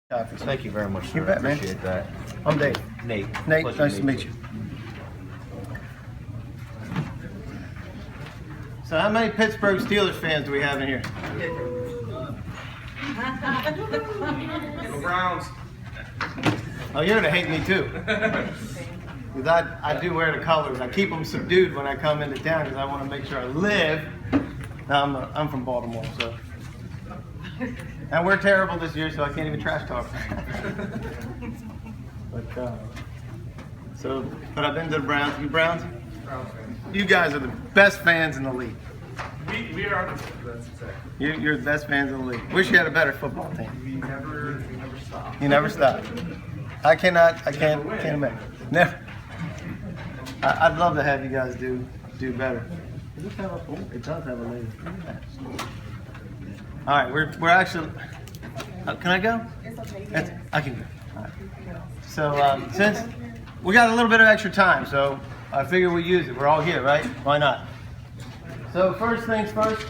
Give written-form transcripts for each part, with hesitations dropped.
Thank you very much, sir. You bet, man. Appreciate that. I'm Dave. Nate. Nate, Pleasure nice to meet you. So how many Pittsburgh Steelers fans do we have in here? Go Browns. Oh, you're gonna hate me too. Because I do wear the colors. I keep them subdued when I come into town because I want to make sure I live. Now, I'm from Baltimore, so. And we're terrible this year, so I can't even trash talk. But I've been to the Browns. You Browns? Browns fans. You guys are the best fans in the league. We are that's exactly. You're the best fans in the league. Wish you had a better football team. We never stop. You never stop. I can't imagine. Never. I'd love to have you guys do better. Does this have it does have a lady. All right, we're actually. Can I go? It's okay. I can go. All right. So since we got a little bit of extra time, so I figure we use it. We're all here, right? Why not? So first things first.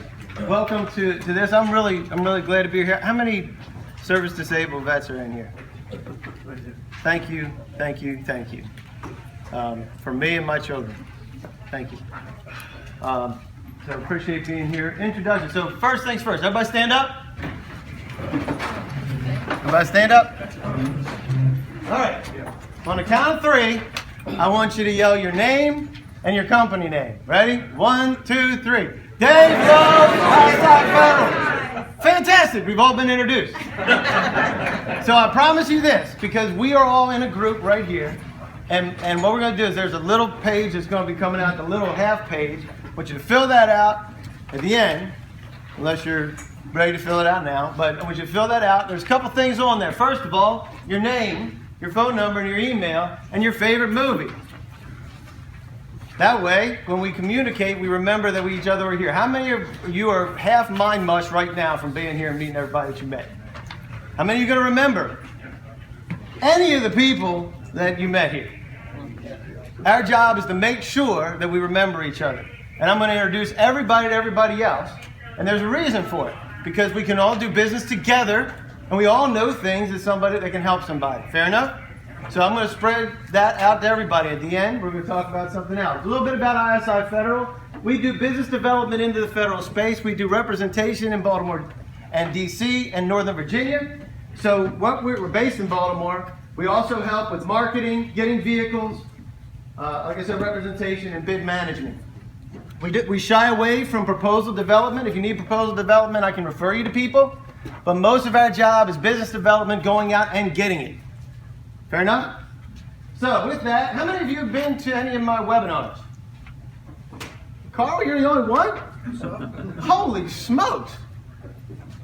Welcome to this. I'm really glad to be here. How many service disabled vets are in here? Thank you. For me and my children. Thank you. So appreciate being here. Introduction. So first things first. Everybody stand up. Everybody stand up. All right. On the count of 3, I want you to yell your name and your company name. Ready? 1, 2, 3. Dave Lowe, isiFederal. Fantastic. We've all been introduced. So I promise you this, because we are all in a group right here. And what we're going to do is there's a little page that's going to be coming out, the little half page. I want you to fill that out at the end, unless you're ready to fill it out now. But I want you to fill that out. There's a couple things on there. First of all, your name, your phone number, and your email, and your favorite movie. That way, when we communicate, we remember that each other are here. How many of you are half mind mush right now from being here and meeting everybody that you met? How many are you going to remember any of the people that you met here? Our job is to make sure that we remember each other. And I'm going to introduce everybody to everybody else. And there's a reason for it. Because we can all do business together, and we all know things as somebody that can help somebody. Fair enough? So I'm going to spread that out to everybody. At the end, we're going to talk about something else. A little bit about isiFederal. We do business development into the federal space. We do representation in Baltimore and D.C. and Northern Virginia. So we're based in Baltimore. We also help with marketing, getting vehicles, like I said, representation and bid management. We shy away from proposal development. If you need proposal development, I can refer you to people. But most of our job is business development, going out and getting it. Fair enough? So with that, how many of you have been to any of my webinars? Carl, you're the only one? Holy smokes.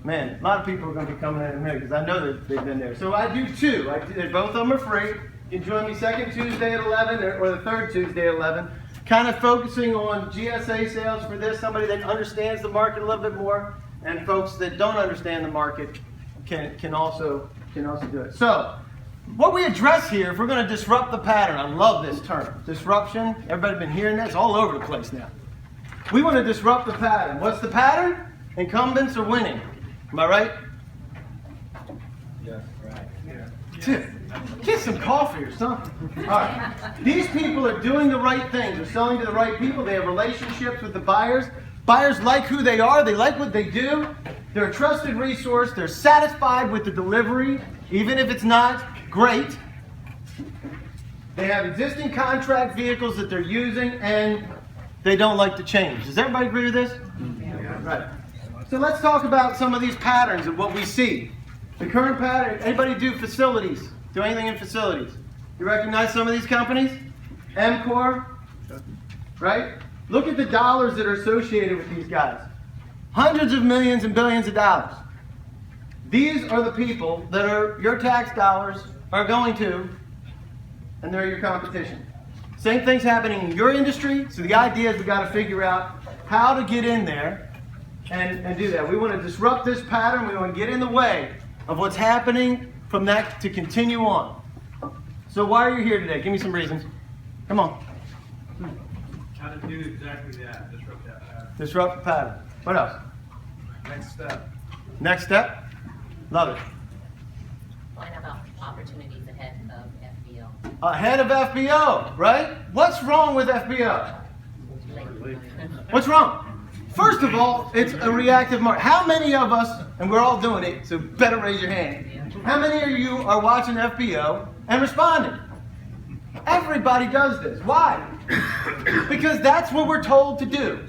Man, a lot of people are going to be coming in a minute because I know that they've been there. So I do 2. Both of them are free. You can join me second Tuesday at 11 or the third Tuesday at 11. Kind of focusing on GSA sales for this, somebody that understands the market a little bit more, and folks that don't understand the market can also do it. So, what we address here, if we're going to disrupt the pattern, I love this term, disruption. Everybody been hearing that? It's all over the place now. We want to disrupt the pattern. What's the pattern? Incumbents are winning. Am I right? Yes, right. Yeah. Get some coffee or something. All right. These people are doing the right things. They're selling to the right people. They have relationships with the buyers. Buyers like who they are. They like what they do. They're a trusted resource. They're satisfied with the delivery, even if it's not great. They have existing contract vehicles that they're using, and they don't like to change. Does everybody agree with this? Yeah. Right. So let's talk about some of these patterns of what we see. The current pattern, anybody do facilities? Do anything in facilities? You recognize some of these companies? MCOR, right? Look at the dollars that are associated with these guys. Hundreds of millions and billions of dollars. These are the people that are your tax dollars are going to, and they're your competition. Same thing's happening in your industry, so the idea is we got to figure out how to get in there and do that. We want to disrupt this pattern. We want to get in the way of what's happening from that to continue on. So why are you here today? Give me some reasons. Come on. How to do exactly that, disrupt that pattern. Disrupt the pattern. What else? Next step. Next step? Love it. opportunities ahead of FBO. Ahead of FBO, right? What's wrong with FBO? What's wrong? First of all, it's a reactive market. How many of us, and we're all doing it, so better raise your hand. How many of you are watching FBO and responding? Everybody does this. Why? Because that's what we're told to do.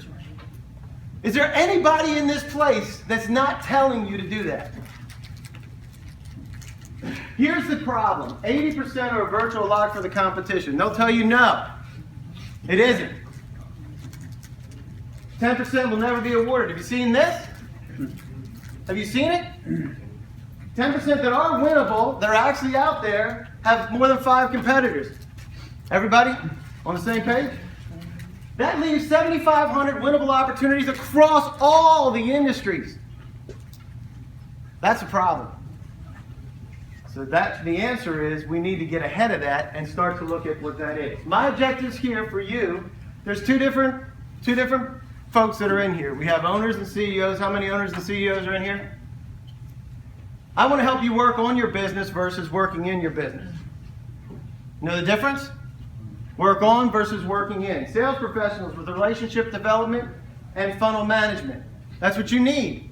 Is there anybody in this place that's not telling you to do that? Here's the problem. 80% are a virtual lock for the competition. They'll tell you no. It isn't. 10% will never be awarded. Have you seen this? Have you seen it? 10% that are winnable, that are actually out there, have more than 5 competitors. Everybody on the same page? That leaves 7,500 winnable opportunities across all the industries. That's a problem. So the answer is we need to get ahead of that and start to look at what that is. My objectives here for you, there's two different folks that are in here. We have owners and CEOs. How many owners and CEOs are in here? I want to help you work on your business versus working in your business. You know the difference? Work on versus working in. Sales professionals with relationship development and funnel management. That's what you need.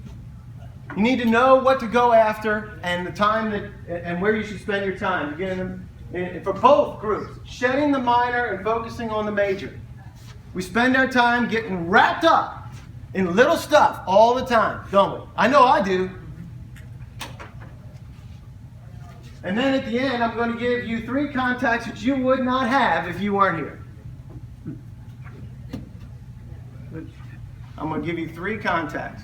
You need to know what to go after and the time and where you should spend your time. Again, for both groups, shedding the minor and focusing on the major. We spend our time getting wrapped up in little stuff all the time, don't we? I know I do. And then at the end, I'm going to give you 3 contacts that you would not have if you weren't here. I'm going to give you 3 contacts.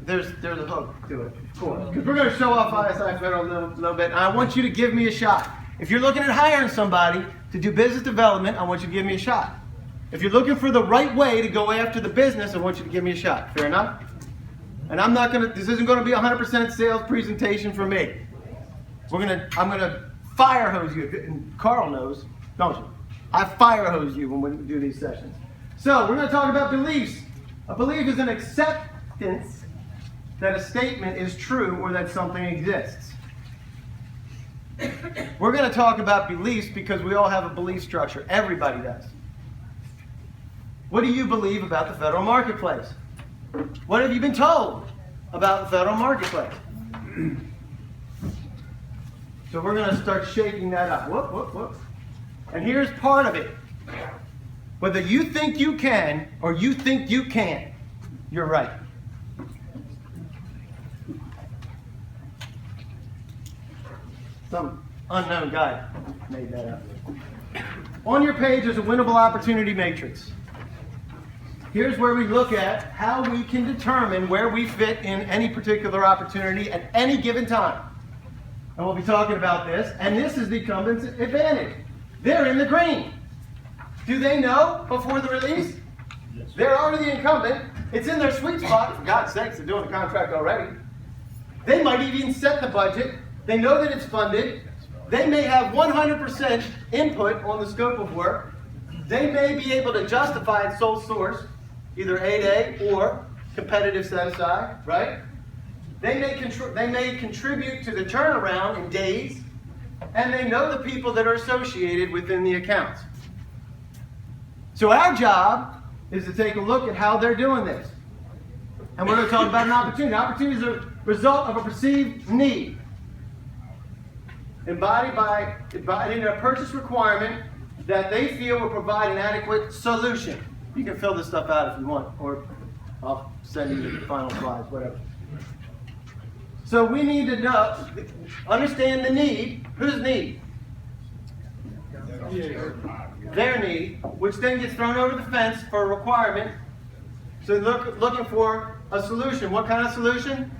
There's a hook to it, of course. Because we're going to show off isiFederal a little bit. And I want you to give me a shot. If you're looking at hiring somebody to do business development, I want you to give me a shot. If you're looking for the right way to go after the business, I want you to give me a shot. Fair enough? And this isn't going to be a 100% sales presentation for me. I'm gonna fire hose you, and Carl knows, don't you? I fire hose you when we do these sessions. So we're gonna talk about beliefs. A belief is an acceptance that a statement is true or that something exists. We're gonna talk about beliefs because we all have a belief structure. Everybody does. What do you believe about the federal marketplace? What have you been told about the federal marketplace? So we're going to start shaking that up. Whoop. And here's part of it. Whether you think you can or you think you can't, you're right. Some unknown guy made that up. On your page is a winnable opportunity matrix. Here's where we look at how we can determine where we fit in any particular opportunity at any given time. And we'll be talking about this. And this is the incumbent's advantage. They're in the green. Do they know before the release? Yes. They're already the incumbent. It's in their sweet spot. For God's sakes, they're doing the contract already. They might even set the budget. They know that it's funded. They may have 100% input on the scope of work. They may be able to justify its sole source, either 8A or competitive set aside, right? They may contribute to the turnaround in days, and they know the people that are associated within the accounts. So our job is to take a look at how they're doing this. And we're going to talk about an opportunity. An opportunity is a result of a perceived need, embodied in a purchase requirement that they feel will provide an adequate solution. You can fill this stuff out if you want, or I'll send you the final slides, whatever. So we need to understand the need. Whose need? Their need, which then gets thrown over the fence for a requirement. So looking for a solution. What kind of solution?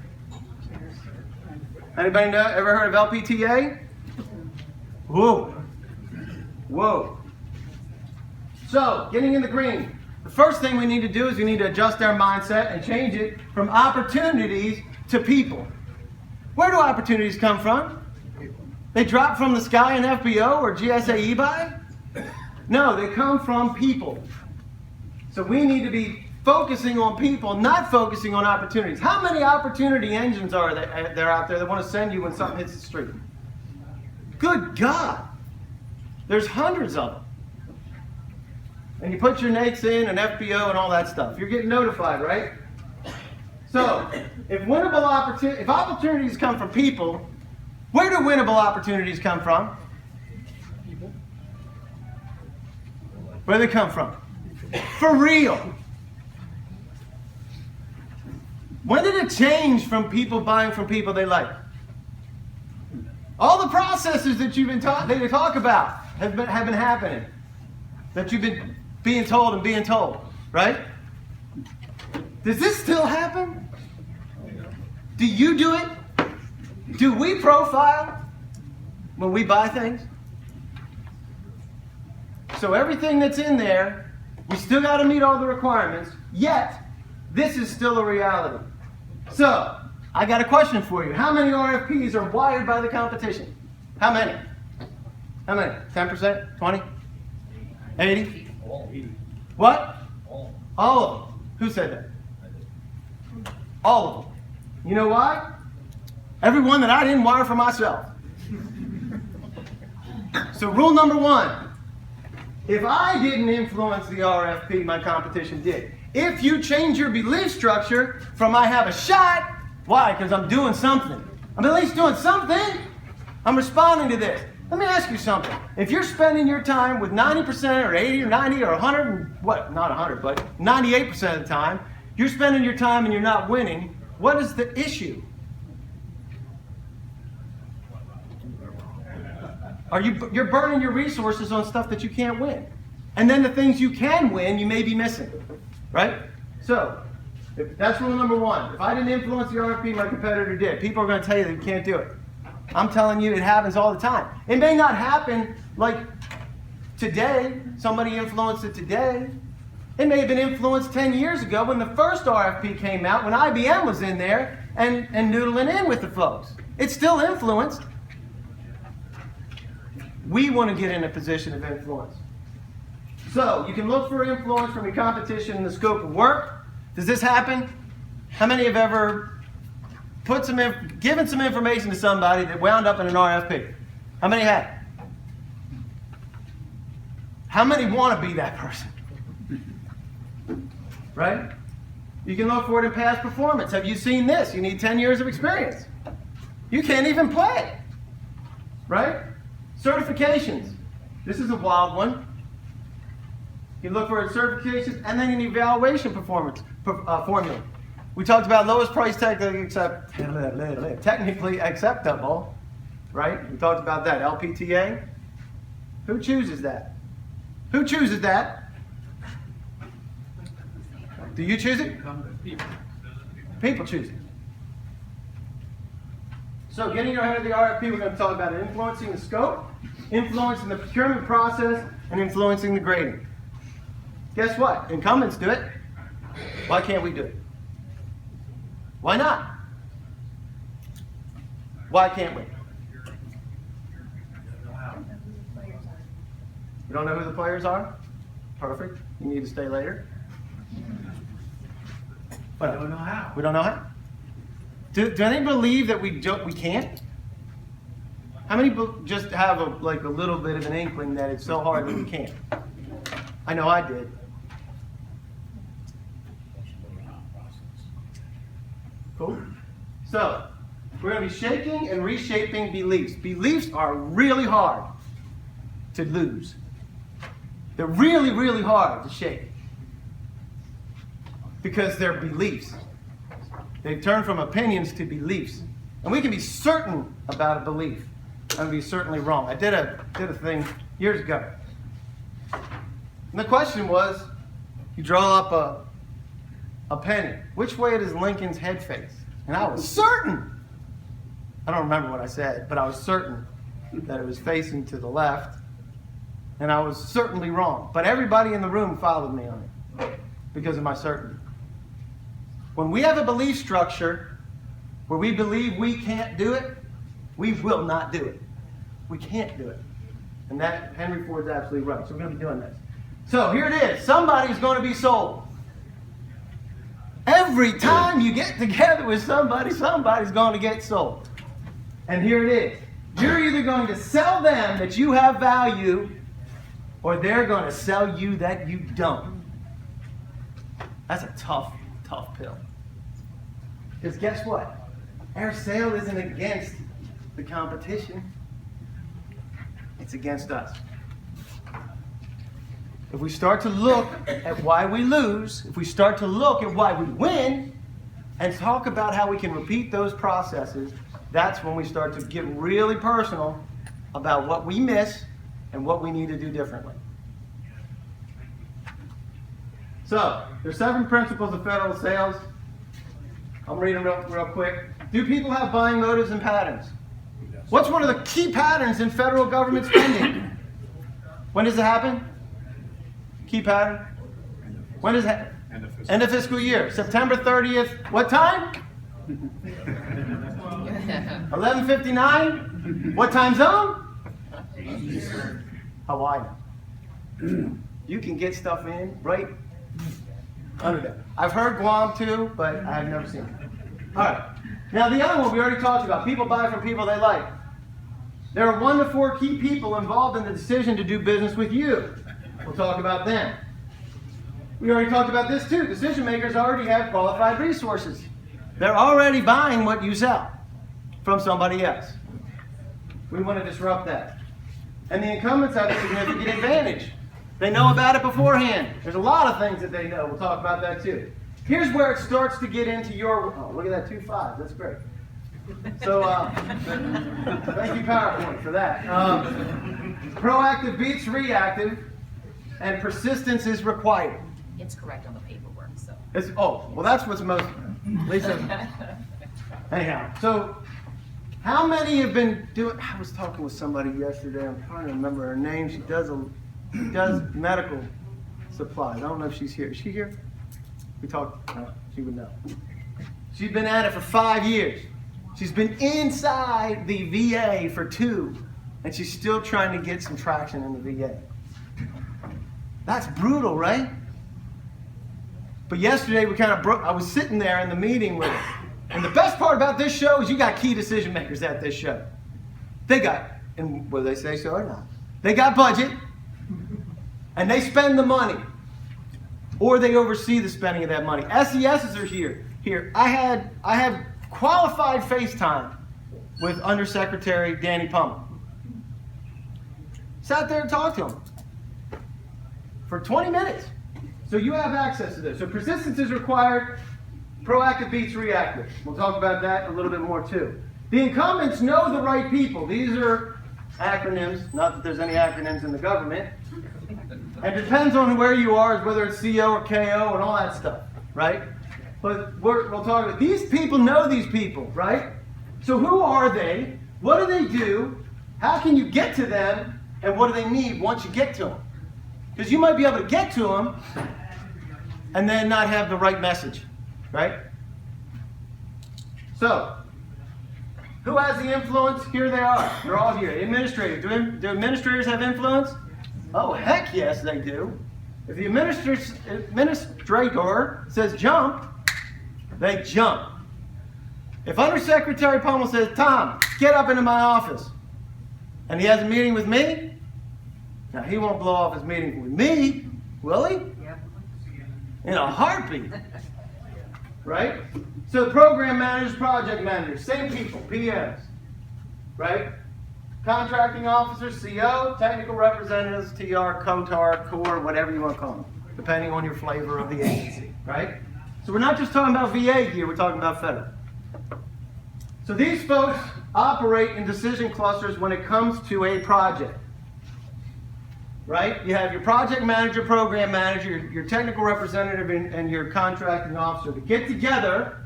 Anybody know? Ever heard of LPTA? Whoa. So, getting in the green. The first thing we need to do is we need to adjust our mindset and change it from opportunities to people. Where do opportunities come from? They drop from the sky in FBO or GSA e-buy? No, they come from people. So we need to be focusing on people, not focusing on opportunities. How many opportunity engines are there out there that want to send you when something hits the street? Good God. There's hundreds of them. And you put your NAICS in and FBO and all that stuff. You're getting notified, right? So, if opportunities come from people, where do winnable opportunities come from? Where do they come from? For real. When did it change from people buying from people they like? All the processes that you've been that you talk about have been happening. That you've been being told, right? Does this still happen? Do you do it? Do we profile when we buy things? So everything that's in there, we still got to meet all the requirements, yet this is still a reality. So, I got a question for you. How many RFPs are wired by the competition? How many? How many? 10%? 20? 80? What? All of them. Who said that? All of them. You know why? Every one that I didn't wire for myself. So rule number one, if I didn't influence the RFP, my competition did. If you change your belief structure from I have a shot, why? Because I'm doing something. I'm at least doing something. I'm responding to this. Let me ask you something. If you're spending your time with 90% or 80 or 90 or 100, and what? Not 100, but 98% of the time, you're spending your time and you're not winning, what is the issue? You're burning your resources on stuff that you can't win. And then the things you can win, you may be missing. Right? So, that's rule number one. If I didn't influence the RFP, my competitor did. People are going to tell you that you can't do it. I'm telling you, it happens all the time. It may not happen like today. Somebody influenced it today. It may have been influenced 10 years ago when the first RFP came out, when IBM was in there and noodling in with the folks. It's still influenced. We want to get in a position of influence. So, you can look for influence from your competition in the scope of work. Does this happen? How many have ever given some information to somebody that wound up in an RFP? How many have? How many want to be that person? Right? You can look for it in past performance. Have you seen this? You need 10 years of experience. You can't even play. Right? Certifications. This is a wild one. You look for certifications and then an evaluation performance formula. We talked about lowest price technically acceptable, right? We talked about that. LPTA. Who chooses that? Who chooses that? Do you choose it? People choose it. So getting ahead of the RFP, we're going to talk about influencing the scope, influencing the procurement process, and influencing the grading. Guess what? Incumbents do it. Why can't we do it? Why not? Why can't we? You don't know who the players are? Perfect. You need to stay later. We don't know how. We don't know how? Do any believe that we can't? How many just have a little bit of an inkling that it's so hard that we can't? I know I did. Cool. So, we're going to be shaking and reshaping beliefs. Beliefs are really hard to lose. They're really, really hard to shake. Because they're beliefs. They've turned from opinions to beliefs. And we can be certain about a belief and be certainly wrong. I did a thing years ago. And the question was, you draw up a penny. Which way does Lincoln's head face? And I was certain. I don't remember what I said, but I was certain that it was facing to the left. And I was certainly wrong. But everybody in the room followed me on it because of my certainty. When we have a belief structure where we believe we can't do it, we will not do it. We can't do it. And that, Henry Ford's absolutely right. So we're going to be doing this. So here it is. Somebody's going to be sold. Every time you get together with somebody, somebody's going to get sold. And here it is. You're either going to sell them that you have value, or they're going to sell you that you don't. That's a tough, tough pill. Because guess what? Our sale isn't against the competition. It's against us. If we start to look at why we lose, if we start to look at why we win, and talk about how we can repeat those processes, that's when we start to get really personal about what we miss and what we need to do differently. So, there's 7 principles of federal sales. I'm reading them real quick. Do people have buying motives and patterns? What's one of the key patterns in federal government spending? When does it happen? Key pattern? When does it happen? End of fiscal year. September 30th. What time? 11:59. What time zone? Hawaii. You can get stuff in right under there. I've heard Guam too, but I've never seen it. All right. Now the other one we already talked about. People buy from people they like. There are 1 to 4 key people involved in the decision to do business with you. We'll talk about them. We already talked about this too. Decision makers already have qualified resources. They're already buying what you sell from somebody else. We want to disrupt that. And the incumbents have a significant advantage. They know about it beforehand. There's a lot of things that they know. We'll talk about that too. Here's where it starts to get into your... Oh, look at that, 2 5s. That's great. So, thank you, PowerPoint, for that. Proactive beats reactive, and persistence is required. It's correct on the paperwork, so. Well, that's what's most... Lisa. Anyhow, so how many have been doing... I was talking with somebody yesterday. I'm trying to remember her name. She does medical supplies. I don't know if she's here. Is she here? We talked. She would know. She's been at it for 5 years. She's been inside the VA for 2, and she's still trying to get some traction in the VA. That's brutal, right? But yesterday we kind of broke. I was sitting there in the meeting with her. And the best part about this show is you got key decision makers at this show. They got, and whether they say so or not, they got budget, and they spend the money, or they oversee the spending of that money. SESs are here. I have qualified FaceTime with Undersecretary Danny Pummel. Sat there and talked to him for 20 minutes. So you have access to this. So persistence is required. Proactive beats reactive. We'll talk about that a little bit more too. The incumbents know the right people. These are acronyms. Not that there's any acronyms in the government. And it depends on where you are, whether it's CO or KO and all that stuff, right? But we'll talk about these people know these people, right? So who are they? What do they do? How can you get to them? And what do they need once you get to them? Because you might be able to get to them and then not have the right message, right? So, who has the influence? Here they are. They're all here. Administrators. Do administrators have influence? Oh, heck yes, they do. If the administrator says jump, they jump. If Undersecretary Pummel says, Tom, get up into my office, and he has a meeting with me, now he won't blow off his meeting with me, will he? Yep. In a heartbeat. Right? So program managers, project managers, same people, PMs. Right? Contracting officers, CO, technical representatives, TR, COTAR, CORE, whatever you want to call them, depending on your flavor of the agency. Right? So we're not just talking about VA here, we're talking about federal. So these folks operate in decision clusters when it comes to a project. Right? You have your project manager, program manager, your technical representative, and your contracting officer to get together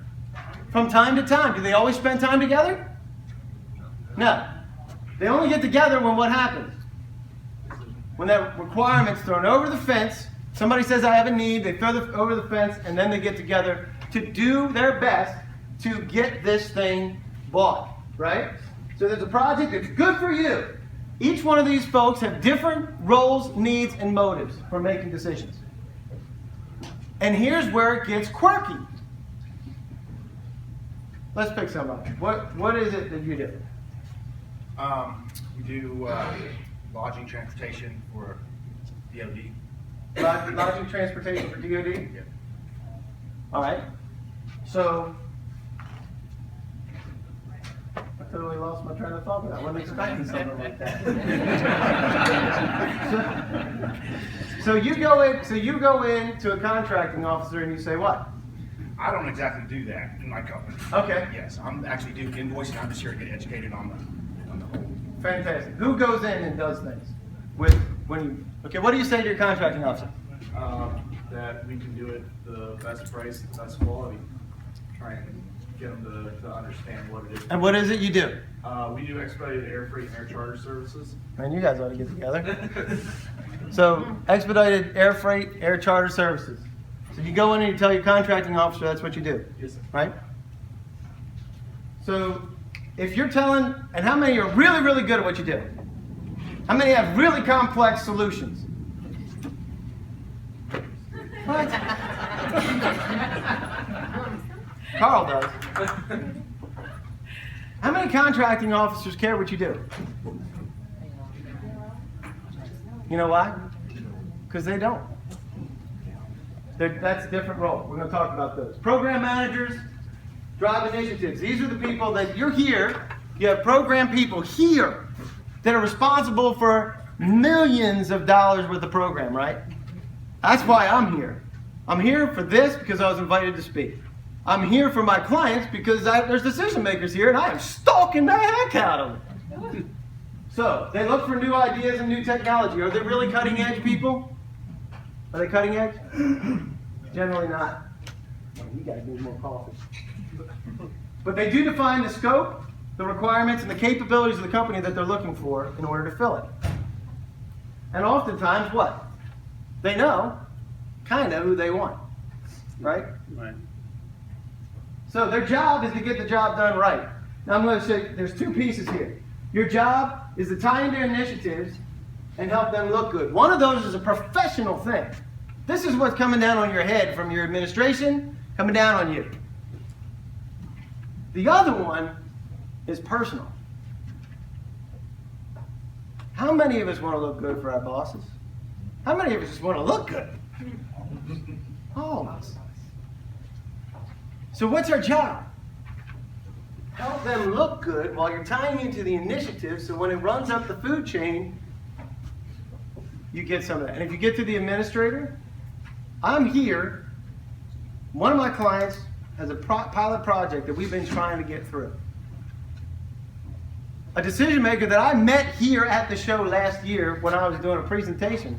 from time to time. Do they always spend time together? No. They only get together when what happens? When that requirement's thrown over the fence, somebody says, I have a need, they throw it over the fence, and then they get together to do their best to get this thing bought. Right? So there's a project that's good for you. Each one of these folks have different roles, needs, and motives for making decisions. And here's where it gets quirky. Let's pick somebody. What is it that you do? We do lodging, transportation for DOD. Lodging transportation for DOD? Yeah. All right. So, I totally lost my train of thought with that. I wasn't expecting something like that. So you go in to a contracting officer and you say what? I don't exactly do that in my company. Okay. Yes, I'm actually doing invoicing. I'm just here to get educated on the whole. Fantastic. Who goes in and does things? Okay, what do you say to your contracting officer? That we can do it the best price, the best quality. Try and get them to understand what it is. And what is it you do? We do expedited air freight and air charter services. Man, you guys ought to get together. So, expedited air freight, air charter services. So you go in and you tell your contracting officer that's what you do, Yes, sir. right? So, if you're telling, and how many are really, really good at what you do? How many have really complex solutions? What? Carl does. How many contracting officers care what you do? You know why? Because they don't. That's a different role. We're going to talk about those. Program managers, drive initiatives. These are the people that you're here. You have program people here that are responsible for millions of dollars worth of program, right? That's why I'm here. I'm here for this because I was invited to speak. I'm here for my clients because there's decision makers here and I am stalking the heck out of them. So, they look for new ideas and new technology. Are they really cutting edge people? Are they cutting edge? Generally not. Well, you guys need more coffee. But they do define the scope, the requirements, and the capabilities of the company that they're looking for in order to fill it. And oftentimes, what? They know kind of who they want, right? Right. So their job is to get the job done right. Now I'm going to say there's two pieces here. Your job is to tie into initiatives and help them look good. One of those is a professional thing. This is what's coming down on your head from your administration, coming down on you. The other one is personal. How many of us want to look good for our bosses? How many of us just want to look good? All of us. So what's our job? Help them look good while you're tying into the initiative so when it runs up the food chain, you get some of that. And if you get to the administrator, I'm here. One of my clients has a pilot project that we've been trying to get through. A decision maker that I met here at the show last year when I was doing a presentation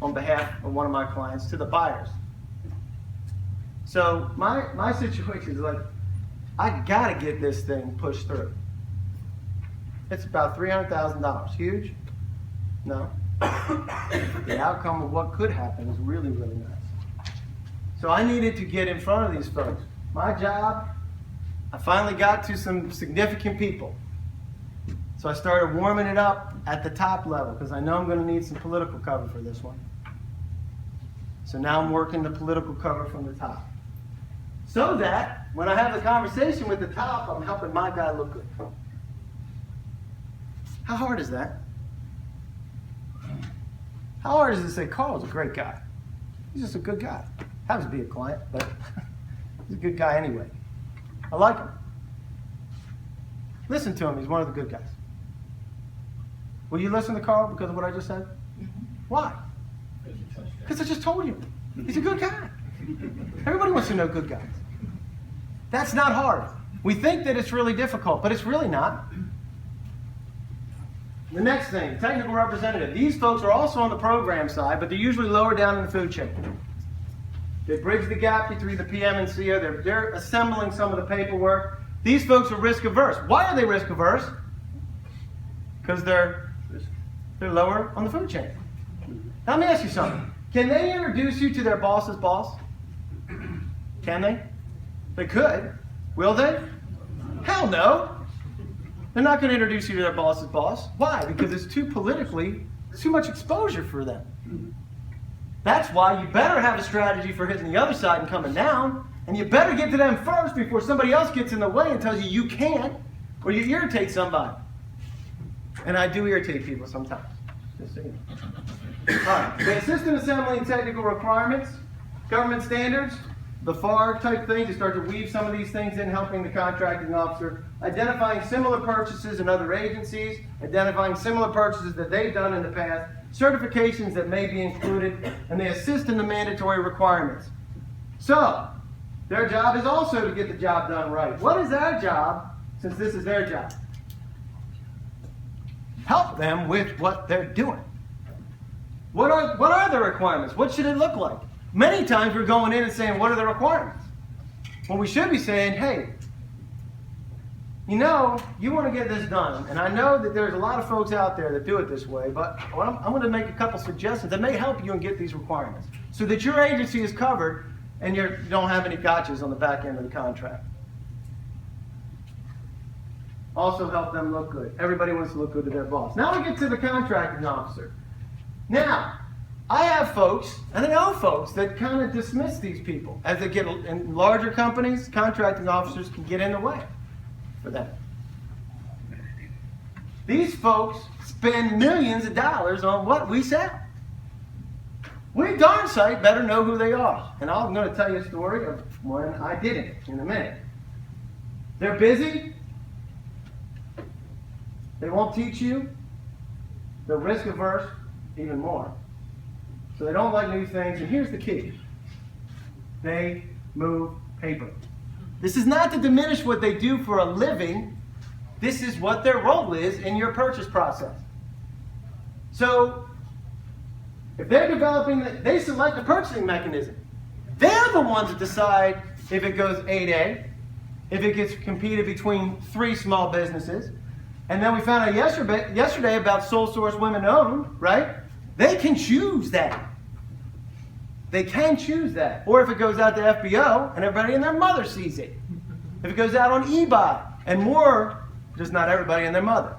on behalf of one of my clients to the buyers. So my situation is like, I gotta get this thing pushed through. It's about $300,000. Huge? No. The outcome of what could happen is really, really nice. So I needed to get in front of these folks. My job, I finally got to some significant people. So I started warming it up at the top level because I know I'm going to need some political cover for this one. So now I'm working the political cover from the top. So that when I have the conversation with the top, I'm helping my guy look good. How hard is that? How hard is it to say, Carl's a great guy? He's just a good guy. Happens to be a client, but he's a good guy anyway. I like him. Listen to him, he's one of the good guys. Will you listen to Carl because of what I just said? Why? Because I just told you. He's a good guy. Everybody wants to know good guys. That's not hard. We think that it's really difficult, but it's really not. The next thing, technical representative. These folks are also on the program side, but they're usually lower down in the food chain. They bridge the gap between the PM and CO. They're assembling some of the paperwork. These folks are risk averse. Why are they risk averse? Because they're lower on the food chain. Now, let me ask you something. Can they introduce you to their boss's boss? Can they? They could. Will they? Hell no. They're not going to introduce you to their boss's boss. Why? Because it's too much exposure for them. That's why you better have a strategy for hitting the other side and coming down, and you better get to them first before somebody else gets in the way and tells you you can't, or you irritate somebody. And I do irritate people sometimes. Just so you know. All right. The assistant assembly and technical requirements, government standards, the FAR type things, you start to weave some of these things in, helping the contracting officer, identifying similar purchases in other agencies, identifying similar purchases that they've done in the past, certifications that may be included, and they assist in the mandatory requirements. So, their job is also to get the job done right. What is our job, since this is their job? Help them with what they're doing. What are the requirements? What should it look like? Many times we're going in and saying, what are the requirements? When we should be saying, hey, you know, you want to get this done. And I know that there's a lot of folks out there that do it this way, but I'm going to make a couple suggestions that may help you and get these requirements so that your agency is covered and you don't have any gotchas on the back end of the contract. Also help them look good. Everybody wants to look good to their boss. Now we get to the contracting officer. Now, I have folks, and I know folks, that kind of dismiss these people. As they get in larger companies, contracting officers can get in the way for them. These folks spend millions of dollars on what we sell. We darn sight better know who they are. And I'm going to tell you a story of when I didn't in a minute. They're busy. They won't teach you. They're risk averse even more. So they don't like new things. And here's the key. They move paper. This is not to diminish what they do for a living. This is what their role is in your purchase process. So if they're developing, they select the purchasing mechanism. They're the ones that decide if it goes 8A, if it gets competed between 3 small businesses. And then we found out yesterday about sole source women owned, right? They can choose that. They can choose that. Or if it goes out to FBO and everybody and their mother sees it. If it goes out on eBuy and more, just not everybody and their mother.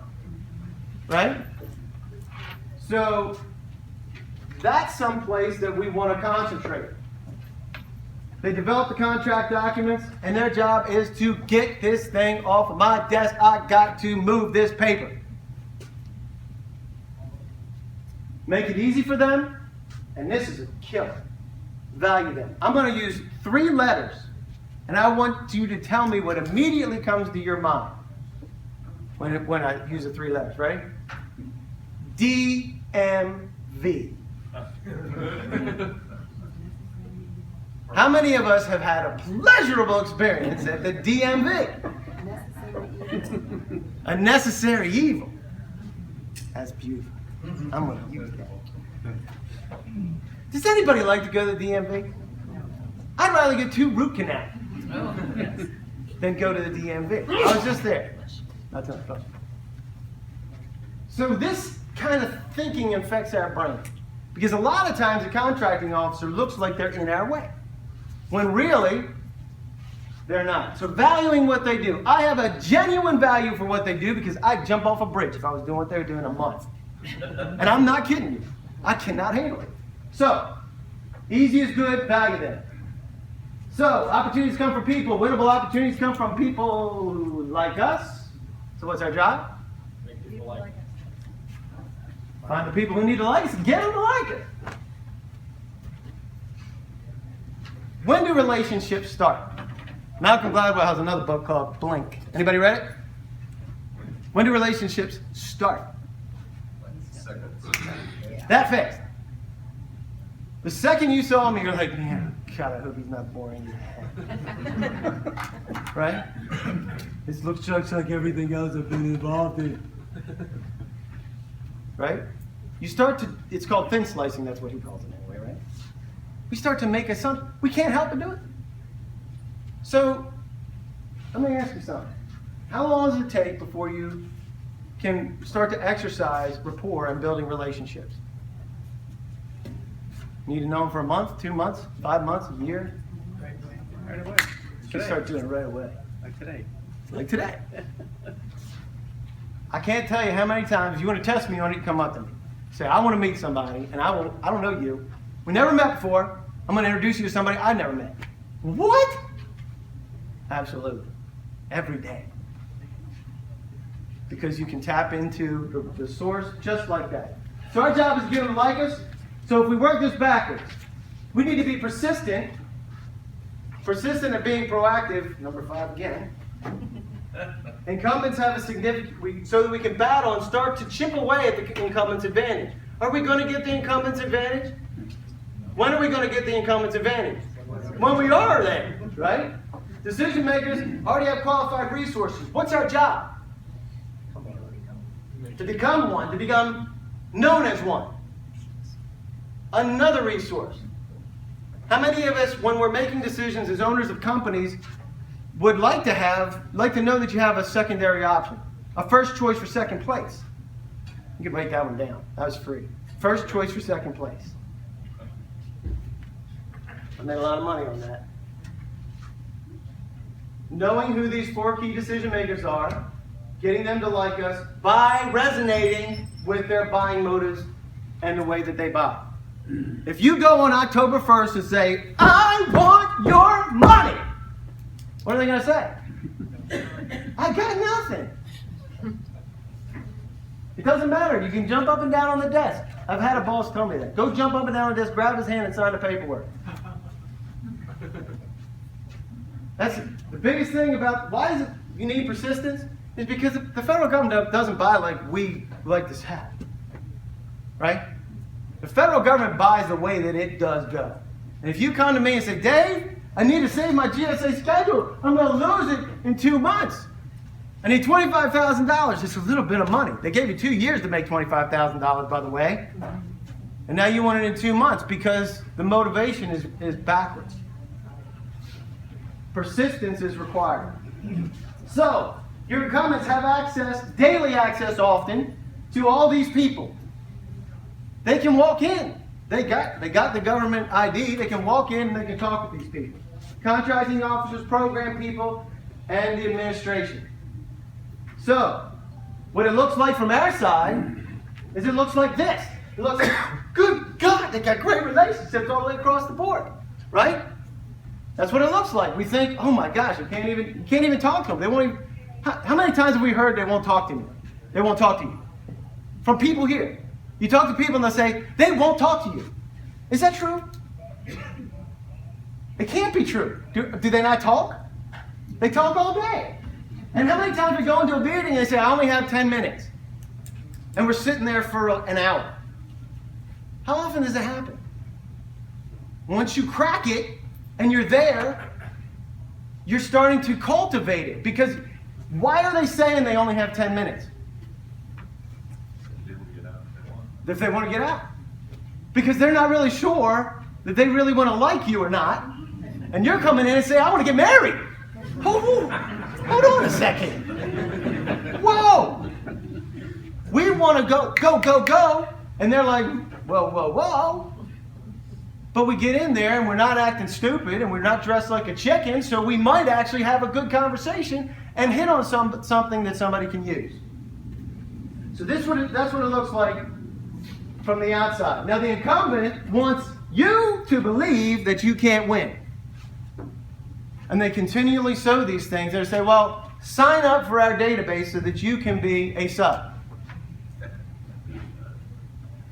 Right? So that's someplace that we want to concentrate. They develop the contract documents, and their job is to get this thing off of my desk. I got to move this paper. Make it easy for them, and this is a killer. Value them. I'm going to use 3 letters, and I want you to tell me what immediately comes to your mind when I use the 3 letters. Ready? DMV. How many of us have had a pleasurable experience at the DMV? A necessary evil. That's beautiful. I'm going to use that. Does anybody like to go to the DMV? I'd rather get 2 root canals than go to the DMV. I was just there. Not too much. So this kind of thinking affects our brain. Because a lot of times a contracting officer looks like they're in our way, when really they're not. So valuing what they do. I have a genuine value for what they do because I'd jump off a bridge if I was doing what they were doing in a month. And I'm not kidding you. I cannot handle it. So, easy is good, value them. So, opportunities come from people. Winnable opportunities come from people who like us. So what's our job? Make people like it. Find the people who need to like us and get them to like it. When do relationships start? Malcolm Gladwell has another book called Blink. Anybody read it? When do relationships start? That fast. The second you saw me, you're like, man, God, I hope he's not boring you. Right? This looks just like everything else I've been involved in. Right? You start to, it's called thin slicing, that's what he calls it anyway, right? We start to make assumptions. We can't help but do it. So, let me ask you something. How long does it take before you can start to exercise rapport and building relationships? Need to know them for a month, 2 months, 5 months, a year? Right away. You can start doing it right away. Like today. Like today. I can't tell you how many times you want to test me on it, you come up to me. Say, I want to meet somebody, and I don't know you. We never met before. I'm going to introduce you to somebody I never met. What? Absolutely. Every day. because you can tap into the source just like that. So our job is to get them to like us. So if we work this backwards, we need to be persistent. Persistent at being proactive, number 5 again. Incumbents have a significant, so that we can battle and start to chip away at the incumbent's advantage. Are we going to get the incumbent's advantage? When are we going to get the incumbent's advantage? When we are there, right? Decision makers already have qualified resources. What's our job? To become one, to become known as one. Another resource. How many of us, when we're making decisions as owners of companies, would like to know that you have a secondary option, a first choice for second place? You can write that one down. That was free. First choice for second place. I made a lot of money on that. Knowing who these 4 key decision makers are, getting them to like us by resonating with their buying motives and the way that they buy. If you go on October 1st and say, I want your money, what are they going to say? I got nothing. It doesn't matter. You can jump up and down on the desk. I've had a boss tell me that. Go jump up and down on the desk, grab his hand, and sign the paperwork. That's the biggest thing about why is it you need persistence is because the federal government doesn't buy like we like this hat. Right? The federal government buys the way that it does go. And if you come to me and say, Dave, I need to save my GSA schedule. I'm going to lose it in 2 months. I need $25,000. It's a little bit of money. They gave you 2 years to make $25,000, by the way. And now you want it in 2 months because the motivation is backwards. Persistence is required. So, your incumbents have access, daily access often, to all these people. They can walk in. They got the government ID. They can walk in and they can talk with these people. Contracting officers, program people, and the administration. So, what it looks like from our side is it looks like this. It looks like, good God, they got great relationships all the way across the board, right? That's what it looks like. We think, oh my gosh, you can't even talk to them. They won't even. How many times have we heard they won't talk to me? They won't talk to you. From people here. You talk to people and they'll say, they won't talk to you. Is that true? It can't be true. Do they not talk? They talk all day. And how many times we go into a meeting and they say, I only have 10 minutes. And we're sitting there for an hour. How often does it happen? Once you crack it and you're there, you're starting to cultivate it. Because why are they saying they only have 10 minutes? If they want to get out. Because they're not really sure that they really want to like you or not. And you're coming in and say, I want to get married. Hold on a second. Whoa. We want to go. And they're like, whoa. But we get in there and we're not acting stupid and we're not dressed like a chicken, so we might actually have a good conversation and hit on something that somebody can use. So that's what it looks like from the outside. Now the incumbent wants you to believe that you can't win. And they continually sow these things. They say, well, sign up for our database so that you can be a sub.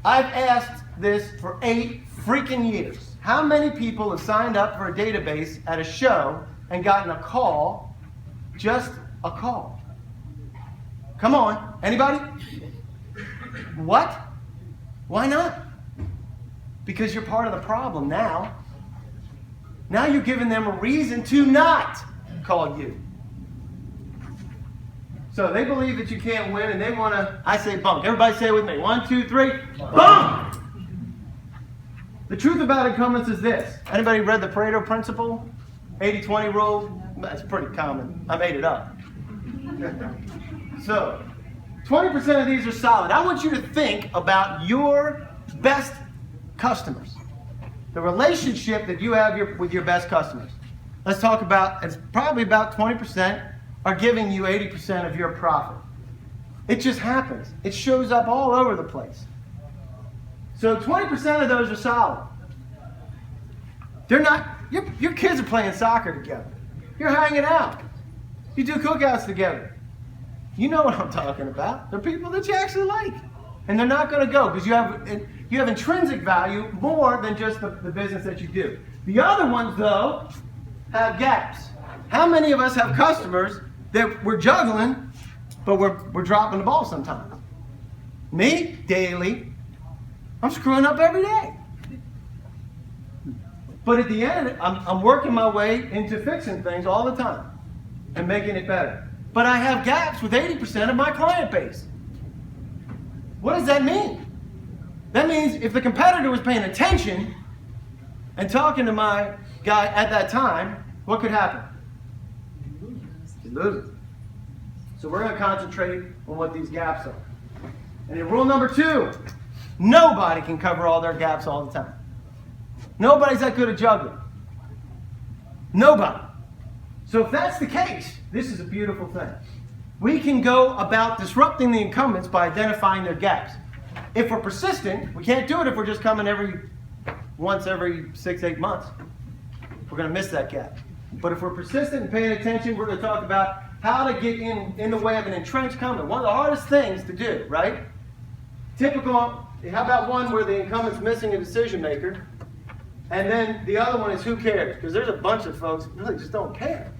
I've asked this for 8 freaking years. How many people have signed up for a database at a show and gotten a call, just a call? Come on, anybody? What? Why not? Because you're part of the problem now. Now you're giving them a reason to not call you. So they believe that you can't win and they want to, I say bunk. Everybody say it with me. 1, 2, 3, bunk! The truth about incumbents is this. Anybody read the Pareto principle? 80-20 rule? That's pretty common. I made it up. So, 20% of these are solid. I want you to think about your best customers. The relationship that you have with your best customers. Let's talk about, it's probably about 20% are giving you 80% of your profit. It just happens. It shows up all over the place. So 20% of those are solid. They're not, your kids are playing soccer together. You're hanging out. You do cookouts together. You know what I'm talking about. They're people that you actually like. And they're not going to go because you have intrinsic value more than just the business that you do. The other ones, though, have gaps. How many of us have customers that we're juggling, but we're dropping the ball sometimes? Me, daily. I'm screwing up every day. But at the end, I'm working my way into fixing things all the time and making it better. But I have gaps with 80% of my client base. What does that mean? That means if the competitor was paying attention and talking to my guy at that time, what could happen? He'd lose. So we're going to concentrate on what these gaps are. And in rule number 2, nobody can cover all their gaps all the time. Nobody's that good at juggling. Nobody. So if that's the case, this is a beautiful thing. We can go about disrupting the incumbents by identifying their gaps. If we're persistent, we can't do it if we're just coming once every 6-8 months. We're going to miss that gap. But if we're persistent and paying attention, we're going to talk about how to get in the way of an entrenched incumbent. One of the hardest things to do, right? Typical, how about one where the incumbent's missing a decision maker, and then the other one is who cares? Because there's a bunch of folks who really just don't care.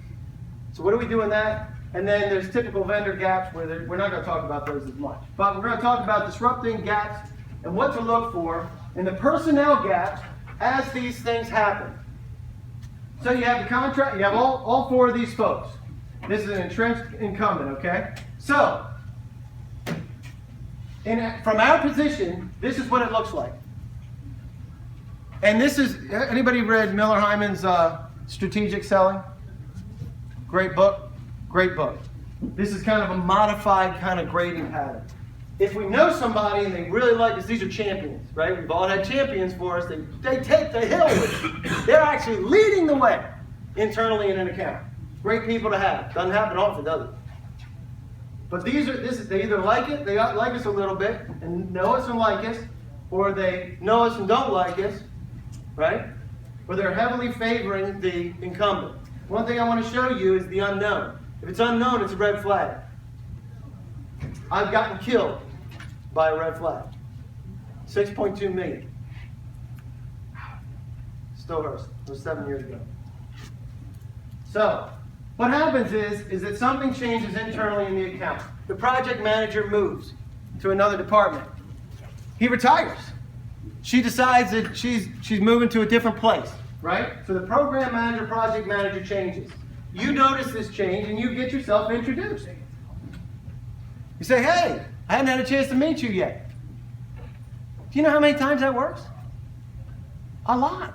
So what do we do in that? And then there's typical vendor gaps where we're not going to talk about those as much. But we're going to talk about disrupting gaps and what to look for in the personnel gaps as these things happen. So you have the contract, you have all 4 of these folks. This is an entrenched incumbent, okay? So, from our position, this is what it looks like. And this is, anybody read Miller Hyman's Strategic Selling? Great book. Great book. This is kind of a modified kind of grading pattern. If we know somebody and they really like us, these are champions, right? We've all had champions for us. They take the hill with you. They're actually leading the way internally in an account. Great people to have. Doesn't happen often, does it? But they either like it, they like us a little bit and know us and like us, or they know us and don't like us, right? Or they're heavily favoring the incumbent. One thing I want to show you is the unknown. If it's unknown, it's a red flag. I've gotten killed by a red flag. 6.2 million. Still hurts. It was 7 years ago. So, what happens is that something changes internally in the account. The project manager moves to another department. He retires. She decides that she's moving to a different place, right? So the program manager, project manager changes. You notice this change and you get yourself introduced. You say, hey, I haven't had a chance to meet you yet. Do you know how many times that works? A lot.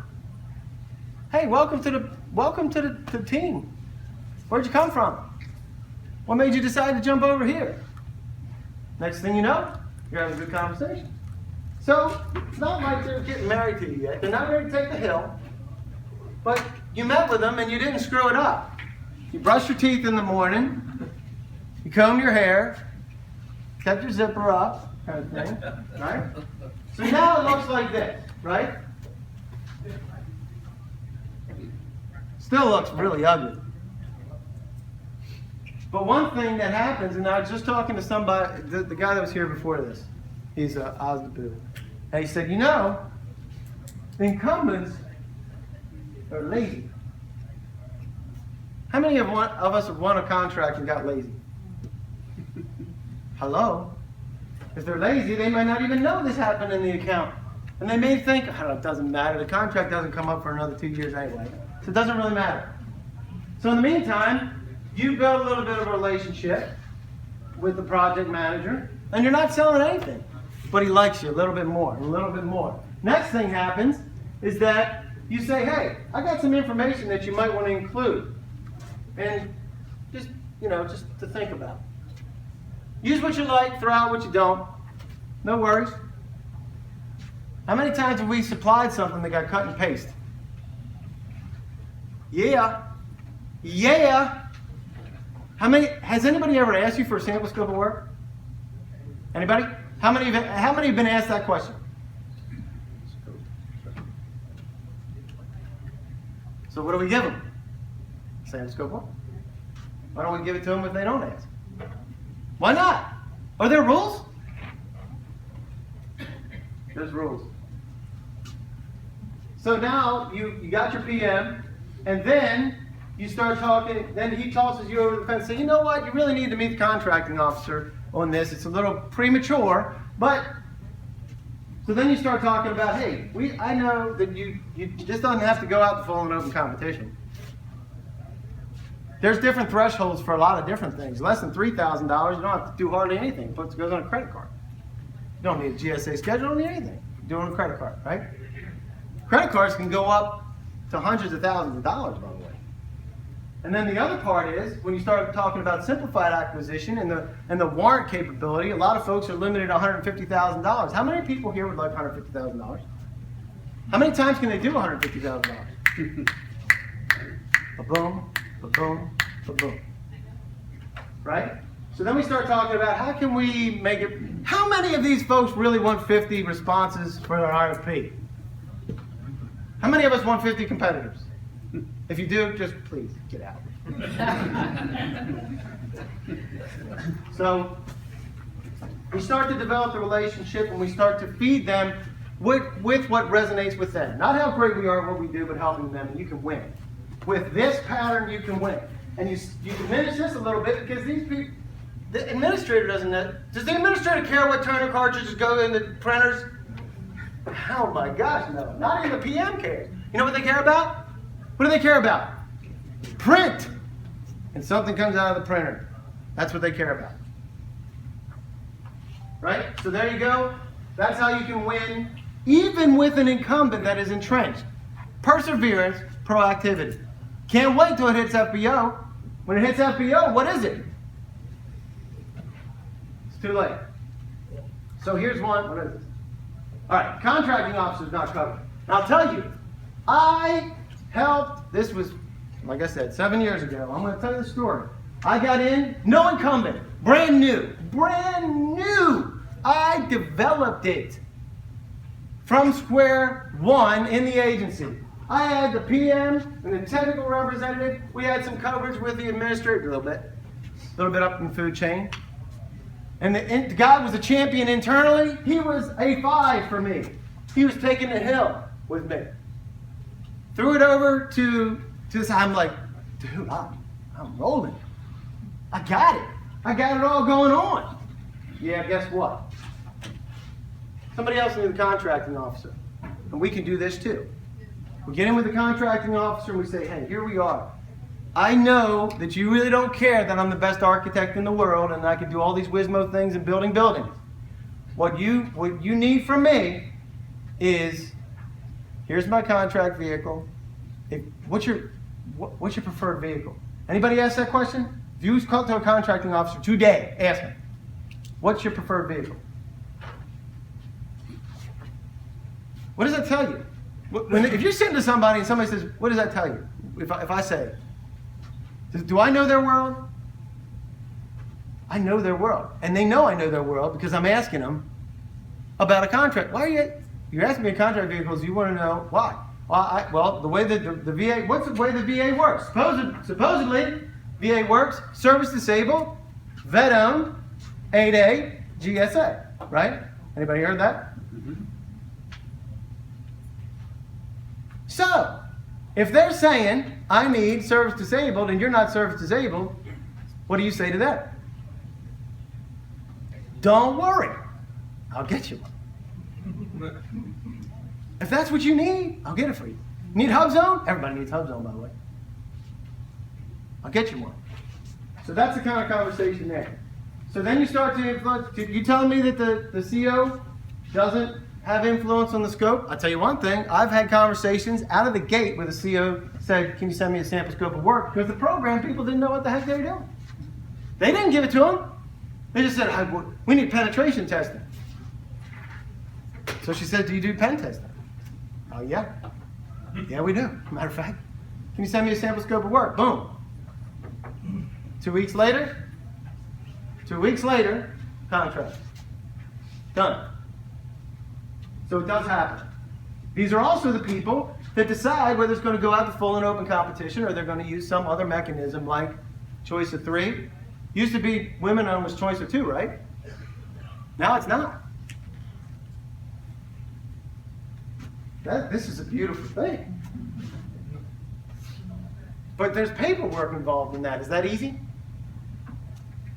Hey, welcome to the team. Where'd you come from? What made you decide to jump over here? Next thing you know, you're having a good conversation. So it's not like they're getting married to you yet. They're not ready to take the hill. But you met with them and you didn't screw it up. You brushed your teeth in the morning, you combed your hair, kept your zipper up, kind of thing, right? So now it looks like this, right? Still looks really ugly. But one thing that happens, and I was just talking to somebody, the guy that was here before this, he's Osnabu, and he said, you know, the incumbents are lazy. How many of us have won a contract and got lazy? Hello? If they're lazy, they might not even know this happened in the account. And they may think, oh, it doesn't matter. The contract doesn't come up for another 2 years anyway. So it doesn't really matter. So in the meantime, you build a little bit of a relationship with the project manager, and you're not selling anything. But he likes you a little bit more, a little bit more. Next thing happens is that you say, hey, I got some information that you might want to include. And just to think about. Use what you like, throw out what you don't. No worries. How many times have we supplied something that got cut and paste? Yeah. Yeah. Has anybody ever asked you for a sample scope of work? Anybody? How many have been asked that question? So what do we give them? Sample scope of work. Why don't we give it to them if they don't ask? Why not? Are there rules? There's rules. So now you got your PM, and then you start talking, then he tosses you over the fence and says, you know what, you really need to meet the contracting officer on this. It's a little premature, but, so then you start talking about, hey, I know that you just don't have to go out to full and open competition. There's different thresholds for a lot of different things. Less than $3,000, you don't have to do hardly anything. It goes on a credit card. You don't need a GSA schedule, you don't need anything. You do it on a credit card, right? Credit cards can go up to hundreds of thousands of dollars, by the way. And then the other part is, when you start talking about simplified acquisition and the warrant capability, a lot of folks are limited to $150,000. How many people here would like $150,000? How many times can they do $150,000? Ba-boom, ba-boom, ba-boom. Right? So then we start talking about how can we make it, how many of these folks really want 50 responses for their RFP? How many of us want 50 competitors? If you do, just please get out. So we start to develop the relationship and we start to feed them with what resonates with them. Not how great we are at what we do, but helping them, and you can win. With this pattern, you can win. And you diminish this a little bit because these people, the administrator doesn't know. Does the administrator care what toner cartridges go in the printers? Oh my gosh, no. Not even the PM cares. You know what they care about? What do they care about? Print. And something comes out of the printer. That's what they care about. Right? So there you go. That's how you can win, even with an incumbent that is entrenched. Perseverance, proactivity. Can't wait till it hits FBO. When it hits FBO, what is it? It's too late. So here's one. What is this? All right, contracting officers not covered. Now I'll tell you, I helped, this was, like I said, 7 years ago. I'm going to tell you the story. I got in, no incumbent, brand new. I developed it from square one in the agency. I had the PM and the technical representative. We had some coverage with the administrator a little bit up in the food chain. And the guy was a champion internally. He was a 5 for me. He was taking the hill with me. Threw it over to this. I'm like, dude, I'm rolling. I got it. I got it all going on. Yeah, guess what? Somebody else needs a contracting officer. And we can do this too. We get in with the contracting officer and we say, hey, here we are. I know that you really don't care that I'm the best architect in the world and I can do all these Wismo things and building buildings. What you need from me is, here's my contract vehicle. What's your preferred vehicle? Anybody ask that question? If you talk to a contracting officer today, ask him, what's your preferred vehicle? What does that tell you? If you're sitting to somebody and somebody says, what does that tell you? If I say, do I know their world? I know their world. And they know I know their world because I'm asking them about a contract. Why are you're asking me a contract vehicles, you want to know why? Well, the way that the VA, what's the way the VA works? Supposedly, VA works, service disabled, vet owned, 8A, GSA, right? Anybody heard that? Mm-hmm. So, if they're saying, I need service disabled and you're not service disabled, what do you say to them? Don't worry, I'll get you one. If that's what you need, I'll get it for you. Need Hub Zone? Everybody needs Hub Zone, by the way. I'll get you one. So that's the kind of conversation there. So then you start to influence. You telling me that the CO doesn't have influence on the scope? I'll tell you one thing. I've had conversations out of the gate where the CO said, can you send me a sample scope of work? Because the program people didn't know what the heck they were doing. They didn't give it to them. They just said, we need penetration testing. So she said, do you do pen testing? Oh, yeah. Yeah, we do. Matter of fact, can you send me a sample scope of work? Boom. 2 weeks later, contract. Done. So it does happen. These are also the people that decide whether it's going to go out to full and open competition or they're going to use some other mechanism like choice of 3, Used to be women owner's choice or two, right? Now it's not. This is a beautiful thing. But there's paperwork involved in that. Is that easy?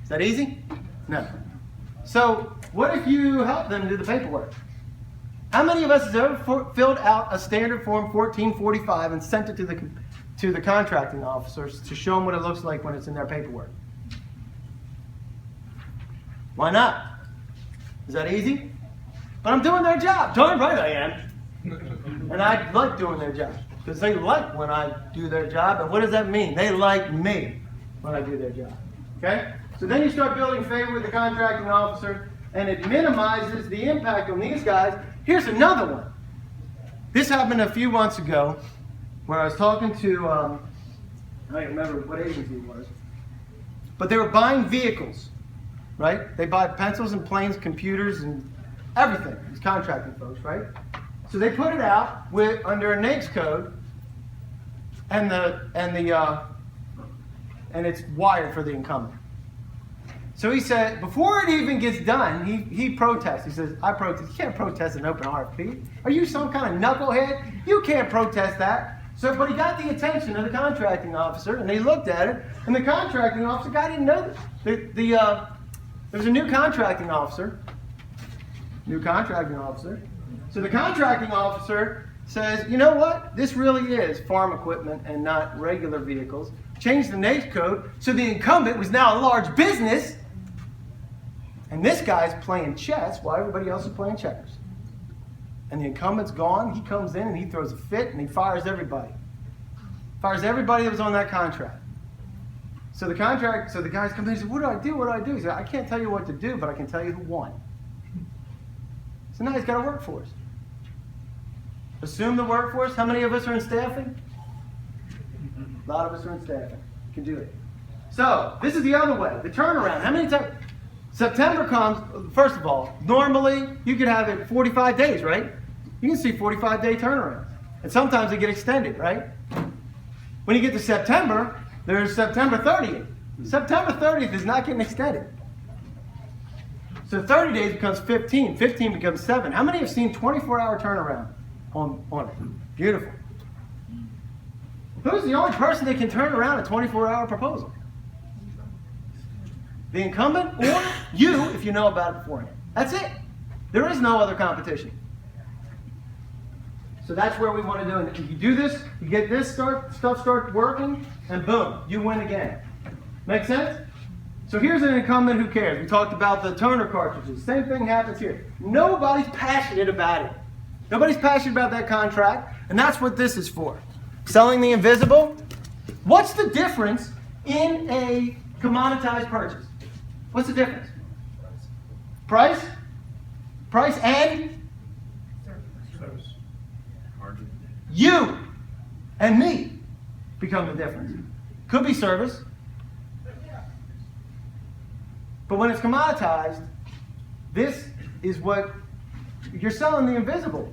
Is that easy? No. So what if you help them do the paperwork? How many of us has ever filled out a standard form 1445 and sent it to the contracting officers to show them what it looks like when it's in their paperwork? Why not? Is that easy? But I'm doing their job. Darn right I am. And I like doing their job. Because they like when I do their job. And what does that mean? They like me when I do their job. Okay? So then you start building favor with the contracting officer, and it minimizes the impact on these guys. Here's another one. This happened a few months ago where I was talking to, I don't remember what agency it was, but they were buying vehicles, right? They buy pencils and planes, computers, and everything. These contracting folks, right? So they put it out under a NAICS code, and it's wired for the incumbent. So he said, before it even gets done, he protests. He says, I protest. You can't protest an open RFP. Are you some kind of knucklehead? You can't protest that. So, but he got the attention of the contracting officer, and they looked at it, and the contracting officer, guy didn't know this. There was a new contracting officer. So the contracting officer says, you know what? This really is farm equipment and not regular vehicles. Changed the NAICS code, so the incumbent was now a large business. And this guy's playing chess while everybody else is playing checkers. And the incumbent's gone. He comes in and he throws a fit and he fires everybody. Fires everybody that was on that contract. So the guys come in and say, what do I do? What do I do? He said, I can't tell you what to do, but I can tell you who won. So now he's got a workforce. Assume the workforce. How many of us are in staffing? A lot of us are in staffing. You can do it. So this is the other way. The turnaround. How many times? September comes, first of all, normally you could have it 45 days, right? You can see 45-day turnarounds. And sometimes they get extended, right? When you get to September, there's September 30th. September 30th is not getting extended. So 30 days becomes 15. 15 becomes 7. How many have seen 24-hour turnaround on it? Beautiful. Who's the only person that can turn around a 24-hour proposal? The incumbent or you, if you know about it beforehand. That's it. There is no other competition. So that's where we want to do it. If you do this, you get this stuff start working, and boom, you win again. Make sense? So here's an incumbent who cares. We talked about the toner cartridges. Same thing happens here. Nobody's passionate about it. Nobody's passionate about that contract, and that's what this is for. Selling the invisible. What's the difference in a commoditized purchase? What's the difference? Price? Price and? Service. You and me become the difference. Could be service. But when it's commoditized, this is what you're selling, the invisible.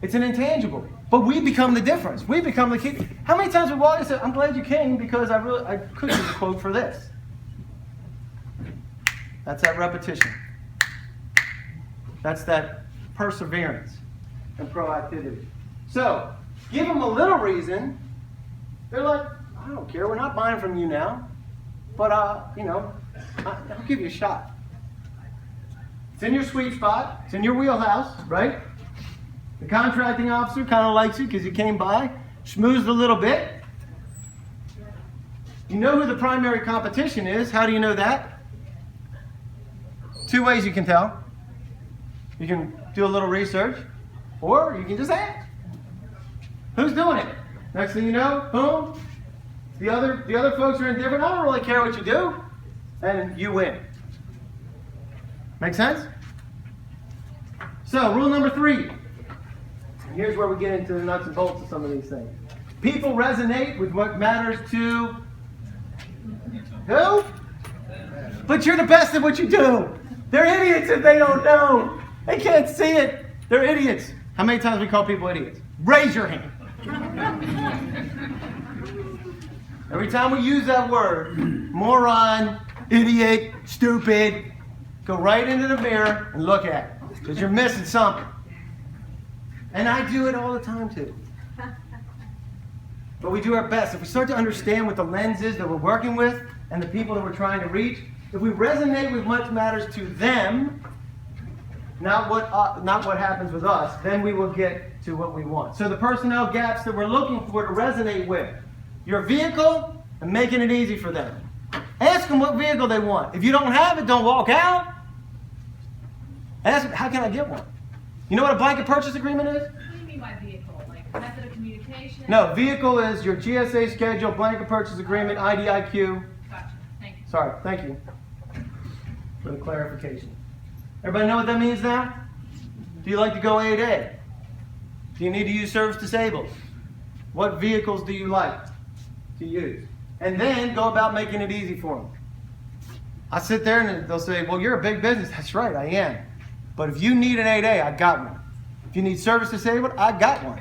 It's an intangible. But we become the difference. We become the key. How many times we walk and say, I'm glad you came because I could use a quote for this. That's that repetition. That's that perseverance and proactivity. So, give them a little reason. They're like, I don't care. We're not buying from you now. But, I'll give you a shot. It's in your sweet spot. It's in your wheelhouse, right? The contracting officer kind of likes you because you came by, schmoozed a little bit. You know who the primary competition is. How do you know that? 2 ways you can tell. You can do a little research, or you can just ask. Who's doing it? Next thing you know, boom. The other folks are indifferent. I don't really care what you do. And you win. Make sense? So, rule number 3. And here's where we get into the nuts and bolts of some of these things. People resonate with what matters to who? But you're the best at what you do. They're idiots if they don't know. They can't see it. They're idiots. How many times we call people idiots? Raise your hand. Every time we use that word, moron, idiot, stupid, go right into the mirror and look at it, because you're missing something. And I do it all the time too. But we do our best. If we start to understand what the lens is that we're working with and the people that we're trying to reach, if we resonate with what matters to them, not what happens with us, then we will get to what we want. So the personnel gaps that we're looking for to resonate with your vehicle and making it easy for them. Ask them what vehicle they want. If you don't have it, don't walk out. Ask them, how can I get one? You know what a blanket purchase agreement is? What do you mean by vehicle? Like method of communication? No, vehicle is your GSA schedule, blanket purchase agreement, IDIQ. Gotcha. Thank you. Sorry, thank you for the clarification. Everybody know what that means now? Do you like to go A to A? Do you need to use service disabled? What vehicles do you like to use? And then go about making it easy for them. I sit there and they'll say, well, you're a big business. That's right, I am. But if you need an 8A, I got one. If you need service disabled, I got one.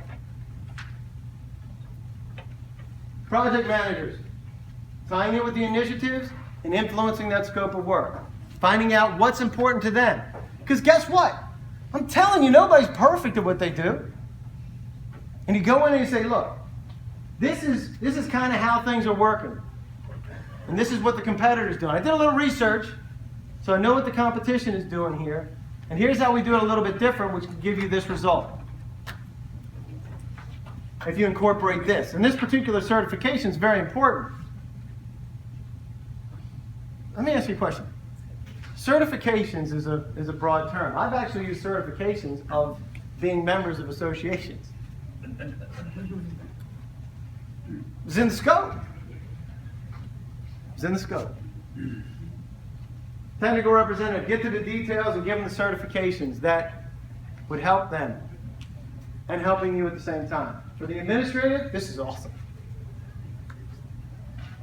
Project managers, tying in with the initiatives and influencing that scope of work. Finding out what's important to them. Because guess what? I'm telling you, nobody's perfect at what they do. And you go in and you say, look, this is kind of how things are working. And this is what the competitor's doing. I did a little research, so I know what the competition is doing here. And here's how we do it a little bit different, which can give you this result. If you incorporate this. And this particular certification is very important. Let me ask you a question. Certifications is a broad term. I've actually used certifications of being members of associations. It's in the scope. It's in the scope. Technical representative, get to the details and give them the certifications that would help them and helping you at the same time. For the administrative, this is awesome.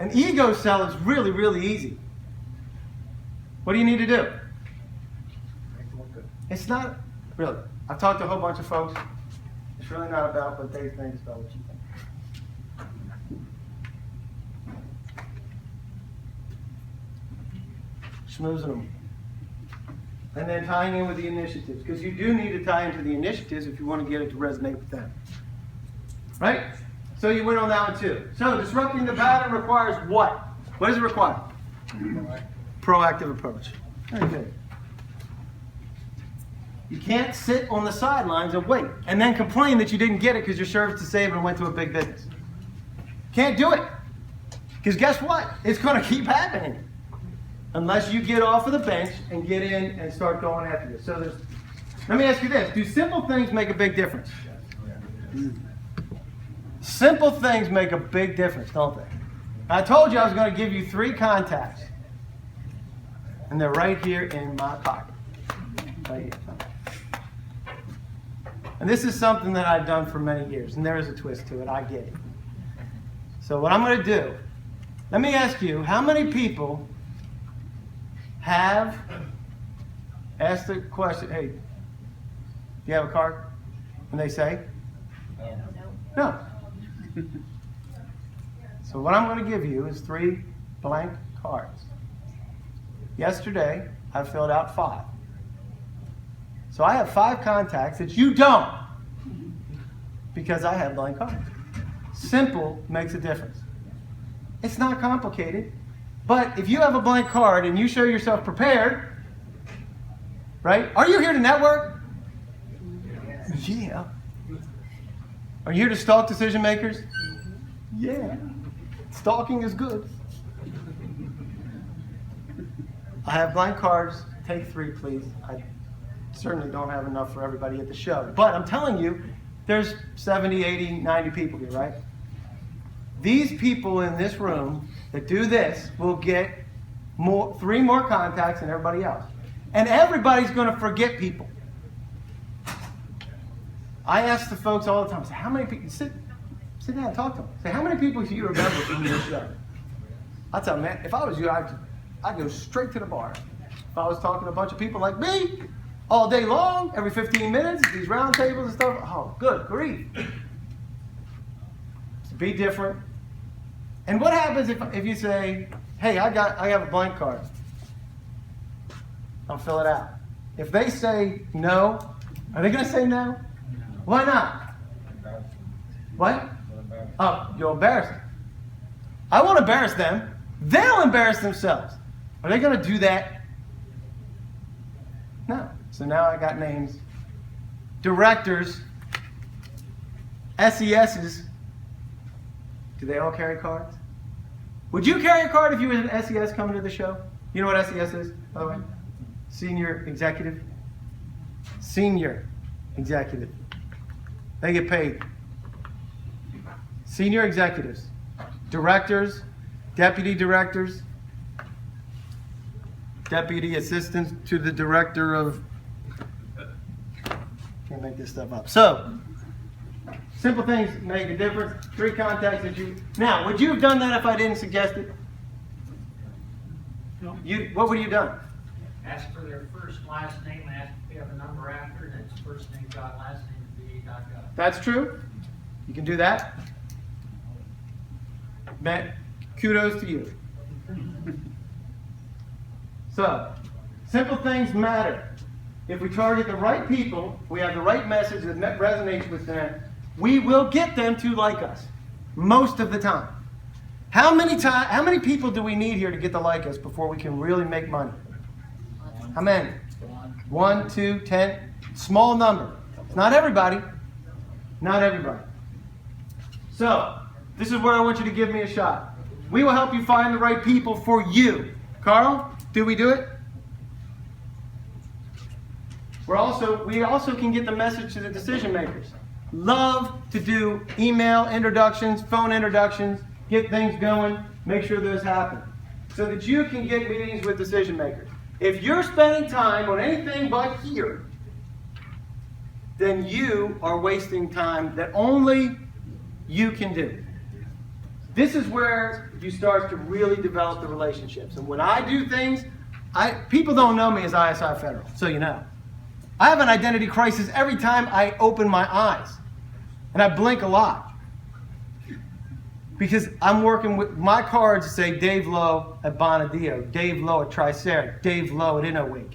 An ego sell is really, really easy. What do you need to do? It's not, really. I've talked to a whole bunch of folks. It's really not about what they think, it's about what you think. Schmoozing them. And then tying in with the initiatives, because you do need to tie into the initiatives if you want to get it to resonate with them. Right? So you win on that one too. So disrupting the pattern requires what? What does it require? Proactive approach. Very good. You can't sit on the sidelines and wait and then complain that you didn't get it because your service disabled and went to a big business. Can't do it. Because guess what? It's going to keep happening. Unless you get off of the bench and get in and start going after this. So let me ask you this. Do simple things make a big difference? Simple things make a big difference, don't they? I told you I was going to give you 3 contacts. And they're right here in my pocket. Right here. And this is something that I've done for many years. And there is a twist to it. I get it. So what I'm going to do, let me ask you, how many people have asked the question, hey, do you have a card? And they say, no. So what I'm going to give you is 3 blank cards. Yesterday, I filled out 5. So I have 5 contacts that you don't, because I have blank cards. Simple makes a difference. It's not complicated. But if you have a blank card and you show yourself prepared, right? Are you here to network? Yeah. Are you here to stalk decision makers? Yeah. Stalking is good. I have blank cards. Take 3, please. I certainly don't have enough for everybody at the show. But I'm telling you, there's 70, 80, 90 people here, right? These people in this room that do this will get 3 more contacts than everybody else. And everybody's going to forget people. I ask the folks all the time, say, how many people, sit down and talk to them. Say, how many people do you remember from your show? I tell them, man, if I was you, I'd go straight to the bar. If I was talking to a bunch of people like me, all day long, every 15 minutes, these round tables and stuff, oh, good grief. Be different And what happens if you say, hey, I have a blank card. I'll fill it out. If they say no, are they going to say no? Why not? What? Oh, you'll embarrass them. I won't embarrass them. They'll embarrass themselves. Are they going to do that? No. So now I got names. Directors, SESs. Do they all carry cards? Would you carry a card if you were an SES coming to the show? You know what SES is, by the way? Senior executive. Senior executive. They get paid. Senior executives. Directors, deputy directors, deputy assistants to the director of... Can't make this stuff up. So, simple things make a difference. 3 contacts that you... Now, would you have done that if I didn't suggest it? No. What would you have done? Ask for their first, last name, ask if they have a number after, and it's first name, last name, VA.gov. That's true. You can do that. Matt, kudos to you. So, simple things matter. If we target the right people, we have the right message that resonates with them, we will get them to like us. Most of the time. How many people do we need here to get to like us before we can really make money? How many? 1, 2, 10. Small number. It's not everybody. Not everybody. So, this is where I want you to give me a shot. We will help you find the right people for you. Carl, do we do it? We also can get the message to the decision makers. Love to do email introductions, phone introductions, get things going, make sure those happen. So that you can get meetings with decision makers. If you're spending time on anything but here, then you are wasting time that only you can do. This is where you start to really develop the relationships. And when I do things, people don't know me as isiFederal, so you know. I have an identity crisis every time I open my eyes. And I blink a lot. Because I'm working with my cards that say Dave Lowe at Bonadio, Dave Lowe at Tricera, Dave Lowe at InnoWeek.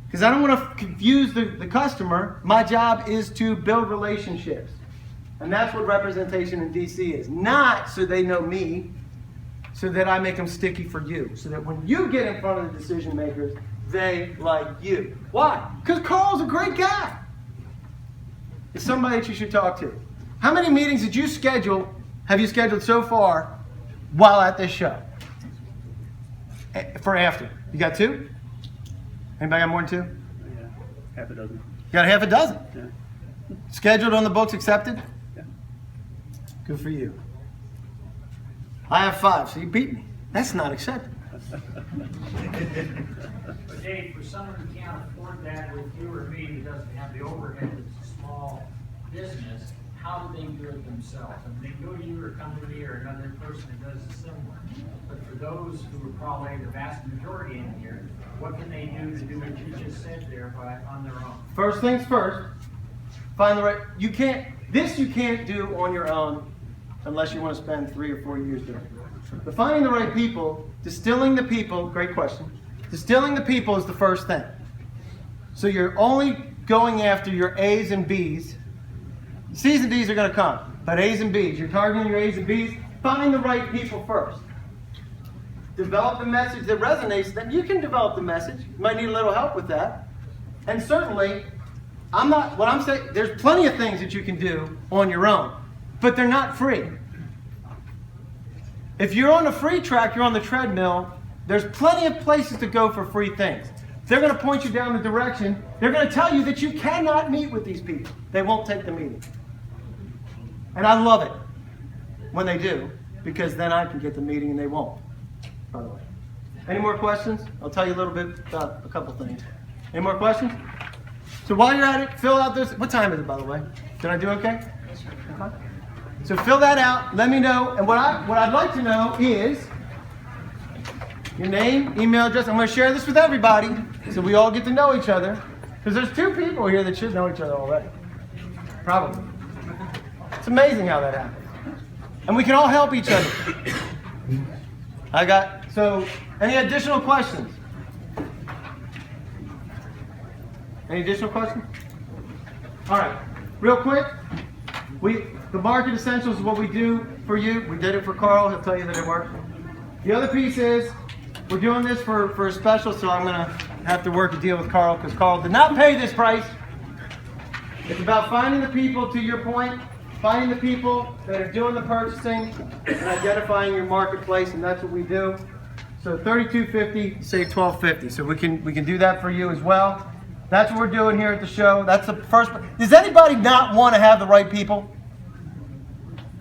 Because I don't want to confuse the customer. My job is to build relationships. And that's what representation in DC is. Not so they know me, so that I make them sticky for you. So that when you get in front of the decision makers, they like you. Why? Because Carl's a great guy. It's somebody that you should talk to. How many meetings have you scheduled so far while at this show? For after. You got 2? Anybody got more than 2? Yeah, half a dozen. You got a half a dozen? Yeah. Scheduled on the books, accepted? Yeah. Good for you. I have 5, so you beat me. That's not accepted. But Dave, for someone who can't afford that with you or me, who doesn't have the overhead, that's a small business, how do they do it themselves? I mean, they go to you or come to me or another person that does a similar. But for those who are probably the vast majority in here, what can they do to do what you just said there on their own? First things first, find the right, you can't do on your own unless you want to spend 3 or 4 years doing it. But finding the right people, distilling the people, great question. Distilling the people is the first thing. So you're only going after your A's and B's. C's and D's are going to come, but A's and B's. You're targeting your A's and B's. Find the right people first. Develop the message that resonates. Then you can develop the message. You might need a little help with that. And certainly, there's plenty of things that you can do on your own, but they're not free. If you're on the free track, you're on the treadmill, there's plenty of places to go for free things. They're going to point you down the direction. They're going to tell you that you cannot meet with these people. They won't take the meeting. And I love it when they do, because then I can get the meeting and they won't, by the way. Any more questions? I'll tell you a little bit about a couple things. Any more questions? So while you're at it, fill out this. What time is it, by the way? Did I do okay? Okay. So fill that out. Let me know. And what I'd like to know is your name, email address. I'm going to share this with everybody so we all get to know each other. Because there's 2 people here that should know each other already. Probably. It's amazing how that happens. And we can all help each other. So, any additional questions? Any additional questions? All right, real quick. The market essentials is what we do for you. We did it for Carl. He'll tell you that it worked. The other piece is we're doing this for a special, so I'm going to have to work a deal with Carl because Carl did not pay this price. It's about finding the people, to your point, finding the people that are doing the purchasing and identifying your marketplace, and that's what we do. So $32.50, save $12.50. So we can do that for you as well. That's what we're doing here at the show. That's the first. Does anybody not want to have the right people?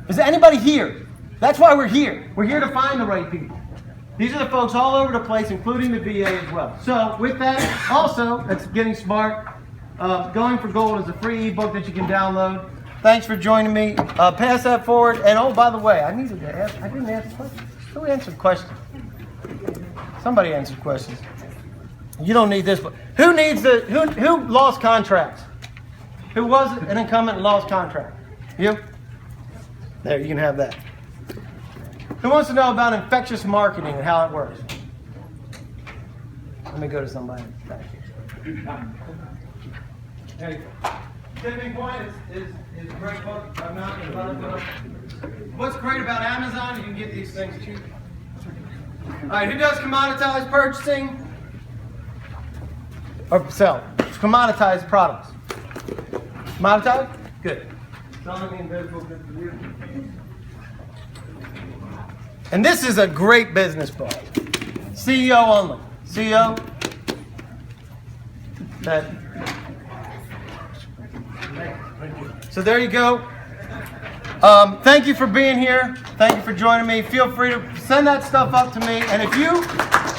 Is there anybody here? That's why we're here. We're here to find the right people. These are the folks all over the place, including the VA as well. So with that, also, that's Getting Smart. Going for Gold is a free ebook that you can download. Thanks for joining me. Pass that forward. And oh, by the way, I didn't answer questions. Who answered questions? Somebody answered questions. You don't need this, but who lost contracts? Who was an incumbent and lost contract? You? There, you can have that. Who wants to know about infectious marketing and how it works? Let me go to somebody. Thank you. There you go. Tipping Point is a great book. I'm not going to run it. What's great about Amazon, you can get these things cheap. All right, who does commoditized purchasing? Or sell commoditized products. Commoditized? Good. Selling the invisible, good for you. And this is a great business book. CEO only. CEO. So there you go. Thank you for being here. Thank you for joining me. Feel free to send that stuff up to me. And if you,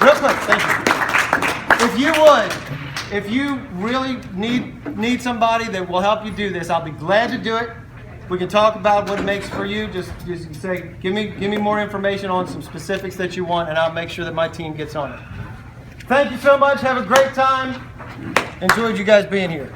real quick, thank you. If you really need somebody that will help you do this, I'll be glad to do it. We can talk about what it makes for you. Just say, give me more information on some specifics that you want, and I'll make sure that my team gets on it. Thank you so much. Have a great time. Enjoyed you guys being here.